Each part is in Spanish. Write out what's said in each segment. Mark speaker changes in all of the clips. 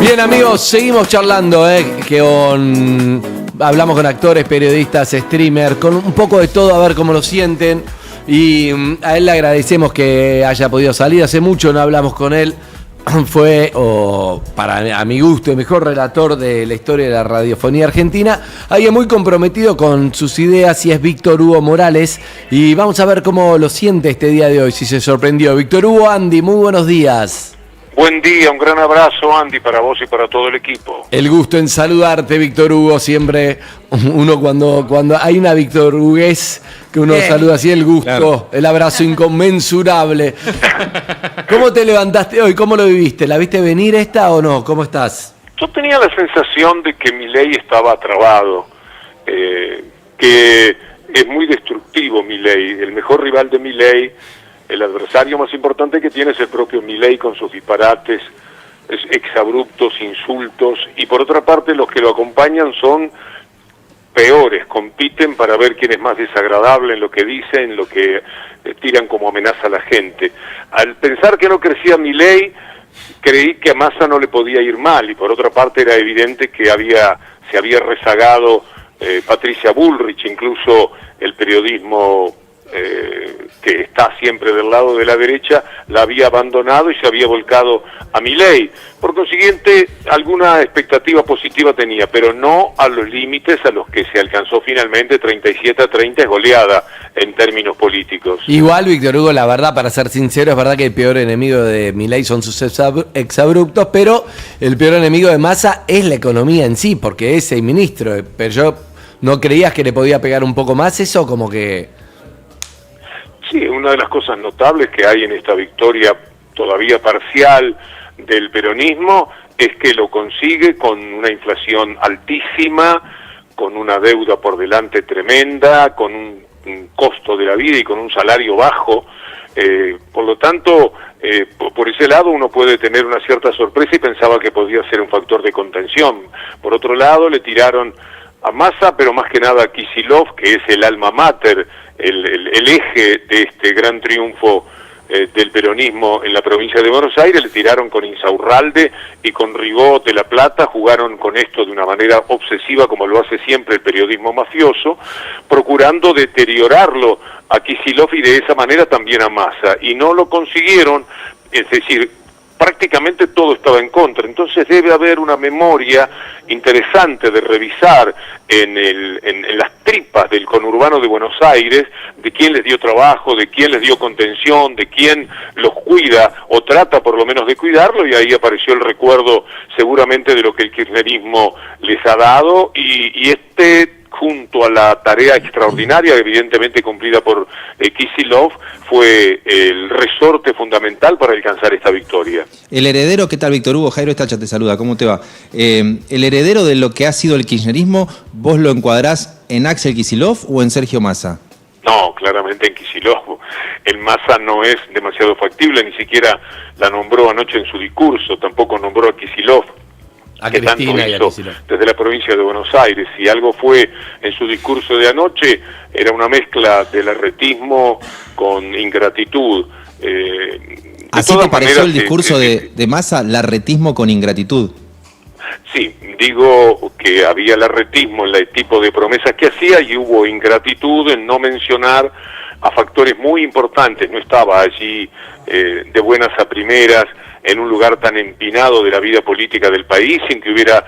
Speaker 1: Bien, amigos, seguimos charlando, hablamos con actores, periodistas, streamers, con un poco de todo, a ver cómo lo sienten. Y a él le agradecemos que haya podido salir. Hace mucho no hablamos con él. Fue, a mi gusto, el mejor relator de la historia de la radiofonía argentina. Alguien muy comprometido con sus ideas, y es Víctor Hugo Morales. Y vamos a ver cómo lo siente este día de hoy, si se sorprendió. Víctor Hugo, Andy, muy buenos días.
Speaker 2: Buen día, un gran abrazo, Andy, para vos y para todo el equipo.
Speaker 1: El gusto en saludarte, Víctor Hugo. Siempre uno cuando hay una Víctor Hugués que uno saluda así, el gusto, claro. El abrazo inconmensurable. ¿Cómo te levantaste hoy? ¿Cómo lo viviste? ¿La viste venir esta o no? ¿Cómo estás?
Speaker 2: Yo tenía la sensación de que Milei estaba trabado, que es muy destructivo Milei, el mejor rival de Milei. El adversario más importante que tiene es el propio Milei, con sus disparates, exabruptos, insultos, y por otra parte los que lo acompañan son peores, compiten para ver quién es más desagradable en lo que dice, en lo que tiran como amenaza a la gente. Al pensar que no crecía Milei, creí que a Massa no le podía ir mal, y por otra parte era evidente que se había rezagado Patricia Bullrich, incluso el periodismo que está siempre del lado de la derecha, la había abandonado y se había volcado a Milei. Por consiguiente, alguna expectativa positiva tenía, pero no a los límites a los que se alcanzó finalmente. 37-30 es goleada en términos políticos.
Speaker 1: Igual, Víctor Hugo, la verdad, para ser sincero, es verdad que el peor enemigo de Milei son sus exabruptos, pero el peor enemigo de Massa es la economía en sí, porque es el ministro. Pero yo, ¿no creías que le podía pegar un poco más eso? Como que...
Speaker 2: Sí, una de las cosas notables que hay en esta victoria todavía parcial del peronismo es que lo consigue con una inflación altísima, con una deuda por delante tremenda, con un costo de la vida y con un salario bajo. Por lo tanto, por ese lado uno puede tener una cierta sorpresa y pensaba que podía ser un factor de contención. Por otro lado, le tiraron a Massa, pero más que nada a Kicillof, que es el alma mater, el eje de este gran triunfo del peronismo en la provincia de Buenos Aires. Le tiraron con Insaurralde y con Ribot de La Plata, jugaron con esto de una manera obsesiva, como lo hace siempre el periodismo mafioso, procurando deteriorarlo a Kicillof y de esa manera también a Massa, y no lo consiguieron. Es decir, prácticamente todo estaba en contra. Entonces debe haber una memoria interesante de revisar en las tripas del conurbano de Buenos Aires, de quién les dio trabajo, de quién les dio contención, de quién los cuida o trata por lo menos de cuidarlo, y ahí apareció el recuerdo seguramente de lo que el kirchnerismo les ha dado, y junto a la tarea extraordinaria, evidentemente cumplida por Kicillof, fue el resorte fundamental para alcanzar esta victoria.
Speaker 3: El heredero, ¿qué tal, Víctor Hugo? Jairo Estacha te saluda, ¿cómo te va? El heredero de lo que ha sido el kirchnerismo, ¿vos lo encuadrás en Axel Kicillof o en Sergio Massa?
Speaker 2: No, claramente en Kicillof. El Massa no es demasiado factible, ni siquiera la nombró anoche en su discurso, tampoco nombró a Kicillof, que tanto hizo desde la provincia de Buenos Aires. Si algo fue en su discurso de anoche, era una mezcla del larretismo con ingratitud.
Speaker 3: ¿Así te pareció el discurso de Massa, larretismo con ingratitud?
Speaker 2: Sí, digo que había larretismo en el tipo de promesas que hacía, y hubo ingratitud en no mencionar a factores muy importantes. No estaba allí de buenas a primeras en un lugar tan empinado de la vida política del país, sin que hubiera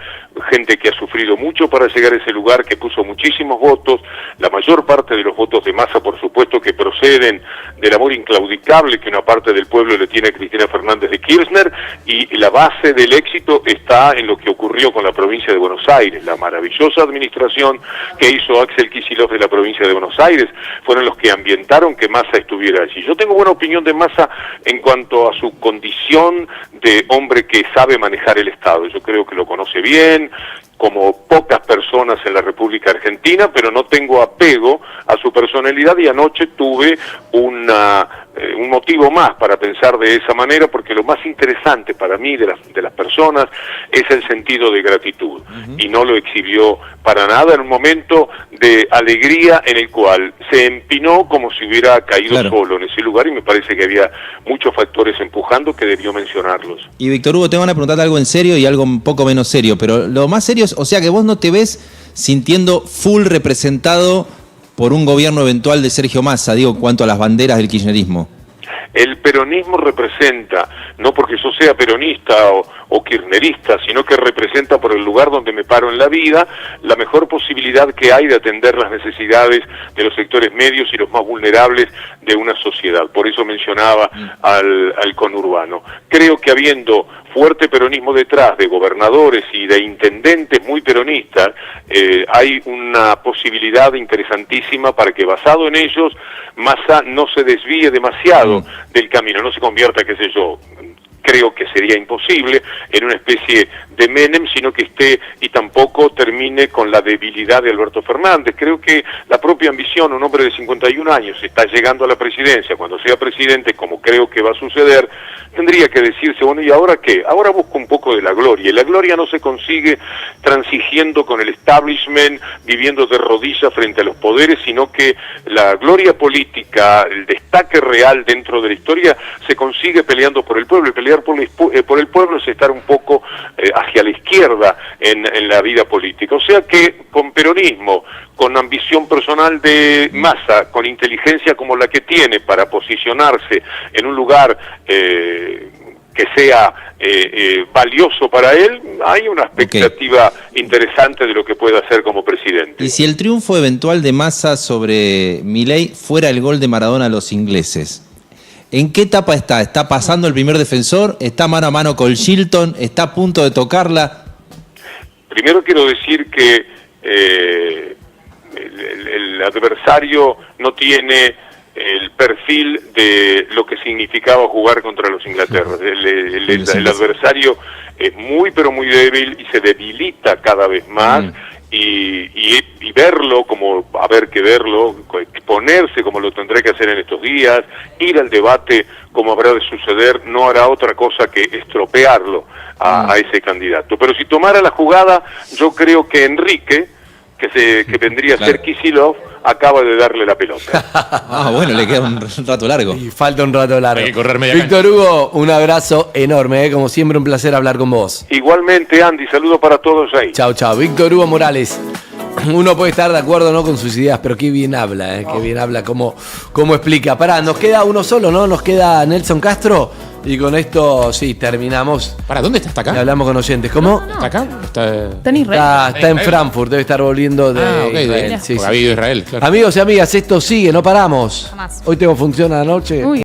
Speaker 2: gente que ha sufrido mucho para llegar a ese lugar, que puso muchísimos votos, la mayor parte de los votos de Massa, por supuesto, que proceden del amor inclaudicable que una parte del pueblo le tiene a Cristina Fernández de Kirchner, y la base del éxito está en lo que ocurrió con la provincia de Buenos Aires. La maravillosa administración que hizo Axel Kicillof de la provincia de Buenos Aires fueron los que ambientaron que Massa estuviera allí. Yo tengo buena opinión de Massa en cuanto a su condición de hombre que sabe manejar el Estado. Yo creo que lo conoce bien, como pocas personas en la República Argentina, pero no tengo apego a su personalidad, y anoche tuve una un motivo más para pensar de esa manera, porque lo más interesante para mí de las personas es el sentido de gratitud, y no lo exhibió para nada en un momento de alegría en el cual se empinó como si hubiera caído solo en ese lugar, y me parece que había muchos factores empujando que debió mencionarlos.
Speaker 3: Y Víctor Hugo, te van a preguntar algo en serio y algo un poco menos serio, pero lo más serio es, o sea que vos no te ves sintiendo full representado por un gobierno eventual de Sergio Massa, digo, cuanto a las banderas del kirchnerismo.
Speaker 2: El peronismo representa, no porque yo sea peronista o kirchnerista, sino que representa por el lugar donde me paro en la vida, la mejor posibilidad que hay de atender las necesidades de los sectores medios y los más vulnerables de una sociedad. Por eso mencionaba al conurbano. Creo que habiendo fuerte peronismo detrás de gobernadores y de intendentes muy peronistas, hay una posibilidad interesantísima para que, basado en ellos, Massa no se desvíe demasiado del camino, no se convierta, qué sé yo, creo que sería imposible, en una especie de Menem, sino que esté y tampoco termine con la debilidad de Alberto Fernández. Creo que la propia ambición, un hombre de 51 años, está llegando a la presidencia, cuando sea presidente, como creo que va a suceder, tendría que decirse, bueno, ¿y ahora qué? Ahora busco un poco de la gloria, y la gloria no se consigue transigiendo con el establishment, viviendo de rodillas frente a los poderes, sino que la gloria política, el destaque real dentro de la historia, se consigue peleando por el pueblo, y pelear por el pueblo es estar un poco hacia la izquierda en la vida política. O sea que con peronismo, con ambición personal de Massa, con inteligencia como la que tiene para posicionarse en un lugar que sea valioso para él, hay una expectativa interesante de lo que pueda hacer como presidente.
Speaker 3: Y si el triunfo eventual de Massa sobre Milei fuera el gol de Maradona a los ingleses, ¿en qué etapa está? ¿Está pasando el primer defensor? ¿Está mano a mano con Shilton? ¿Está a punto de tocarla?
Speaker 2: Primero quiero decir que el adversario no tiene el perfil de lo que significaba jugar contra los Inglaterra. El adversario es muy pero muy débil y se debilita cada vez más. Y verlo como haber que verlo, exponerse como lo tendré que hacer en estos días, ir al debate como habrá de suceder, no hará otra cosa que estropearlo a ese candidato. Pero si tomara la jugada, yo creo que Enrique, que vendría a ser Kicillof, acaba de darle la pelota.
Speaker 3: Bueno, le queda un rato largo.
Speaker 1: Y falta un rato largo.
Speaker 4: Hay que correr media
Speaker 1: Víctor Hugo, un abrazo enorme, como siempre un placer hablar con vos.
Speaker 2: Igualmente, Andy, saludo para todos ahí.
Speaker 1: Chao, chao. Víctor Hugo Morales. Uno puede estar de acuerdo no con sus ideas, pero qué bien habla, qué bien habla, cómo explica. Pará, nos queda uno solo, ¿no? Nos queda Nelson Castro. Y con esto, sí, terminamos.
Speaker 4: ¿Para dónde está? ¿Está acá?
Speaker 1: Y hablamos con oyentes. ¿Cómo?
Speaker 4: ¿Está acá?
Speaker 5: Está en Israel.
Speaker 1: Está en Frankfurt, debe estar volviendo de Israel.
Speaker 4: Sí, porque ha habido Israel, claro.
Speaker 1: Amigos y amigas, esto sigue, no paramos.
Speaker 5: Jamás.
Speaker 1: Hoy tengo función a la noche.
Speaker 5: Uy.